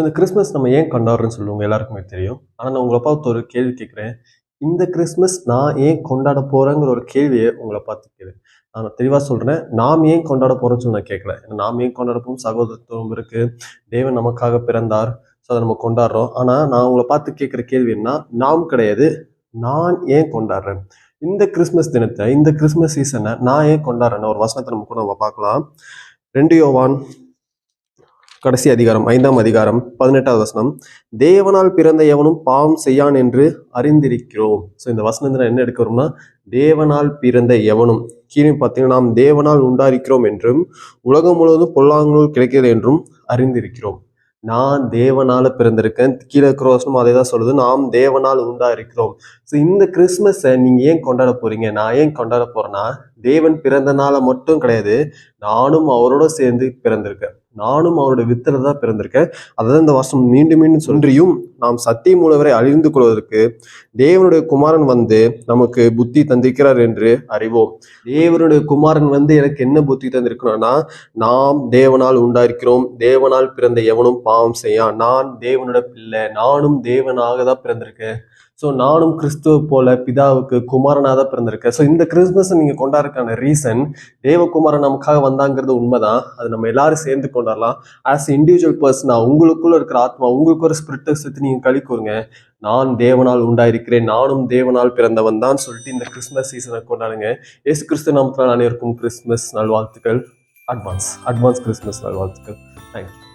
இந்த கிறிஸ்மஸ் நம்ம ஏன் கொண்டாடுறோம்னு சொல்லுவாங்க எல்லாருக்குமே தெரியும். ஆனா நான் உங்கள பார்த்து ஒரு கேள்வி கேட்கிறேன். இந்த கிறிஸ்மஸ் நான் ஏன் கொண்டாட போறேங்கிற ஒரு கேள்விய உங்கள பார்த்து கேட்கிறேன். நான் தெளிவா சொல்றேன். நாம் ஏன் கொண்டாட போறோம்னு சொல்லி நான் கேட்கல. நாம் ஏன் கொண்டாட போறோம்? சகோதரத்துவம் இருக்கு. தேவன் நமக்காக பிறந்தார். ஸோ அத நம்ம கொண்டாடுறோம். ஆனா நான் உங்கள பார்த்து கேட்கிற கேள்வி என்ன? நாம் கிடையாது. நான் ஏன் கொண்டாடுறேன்? இந்த கிறிஸ்மஸ் தினத்த, இந்த கிறிஸ்மஸ் சீசன நான் ஏன் கொண்டாடுறேன்னு ஒரு வசனத்த நம்ம பார்க்கலாம். 2 யோவான் கடைசி அதிகாரம் 5ஆம் அதிகாரம் 18வது வசனம். தேவனால் பிறந்த எவனும் பாவம் செய்யான் என்று அறிந்திருக்கிறோம். ஸோ இந்த வசனம் என்ன எடுக்கிறோம்னா, தேவனால் பிறந்த எவனும், கீழே பார்த்தீங்கன்னா, நாம் தேவனால் உண்டாயிருக்கிறோம் என்றும் உலகம் முழுவதும் பொல்லாங்கனுள் கிடைக்கிறது என்றும் அறிந்திருக்கிறோம். நான் தேவனால பிறந்திருக்கேன். கீழே இருக்கிற வசனம் அதே தான் சொல்லுது. நாம் தேவனால் உண்டா இருக்கிறோம். ஸோ இந்த கிறிஸ்மஸை நீங்க ஏன் கொண்டாட போறீங்க? நான் ஏன் கொண்டாட போறேன்னா, தேவன் பிறந்த நாள மட்டும் கிடையாது, நானும் அவரோட சேர்ந்து பிறந்திருக்கேன். நானும் அவருடைய வித்துல தான் பிறந்திருக்கேன். அதான் இந்த வருஷம் மீண்டும் மீண்டும் சொல்றியும், நாம் சத்தியம் மூலவரை அழிந்து கொள்வதற்கு தேவனுடைய குமாரன் வந்து நமக்கு புத்தி தந்திருக்கிறார் என்று அறிவோம். தேவனுடைய குமாரன் வந்து எனக்கு என்ன புத்தி தந்திருக்கணும்னா, நாம் தேவனால் உண்டாயிருக்கிறோம். தேவனால் பிறந்த எவனும் பாவம் செய்யா. நான் தேவனோட பிள்ளை. நானும் தேவனாக தான் பிறந்திருக்கேன். ஸோ நானும் கிறிஸ்துவ போல பிதாவுக்கு குமாரனாக தான் பிறந்திருக்கேன். ஸோ இந்த கிறிஸ்மஸ் நீங்க கொண்டாடுறதுக்கான ரீசன், தேவகுமாரன் நமக்காக வந்தாங்கிறது உண்மைதான். அது நம்ம எல்லாரும் சேர்ந்து கொண்டாடலாம். ஆஸ் இண்டிவிஜுவல் பர்சனா உங்களுக்குள்ள இருக்கிற ஆத்மா, உங்களுக்கு ஒரு ஸ்பிரிட்டை சேர்த்து நீங்க களி கூறுங்க. நான் தேவனால் உண்டாயிருக்கிறேன், நானும் தேவனால் பிறந்தவன் தான் சொல்லிட்டு இந்த கிறிஸ்மஸ் சீசனை கொண்டாடுங்க. இயேசு கிறிஸ்து நாமத்தினால் அனைவருக்கும் கிறிஸ்மஸ் நல்வாழ்த்துக்கள். அட்வான்ஸ் கிறிஸ்மஸ் நல்வாழ்த்துக்கள். தேங்க்யூ.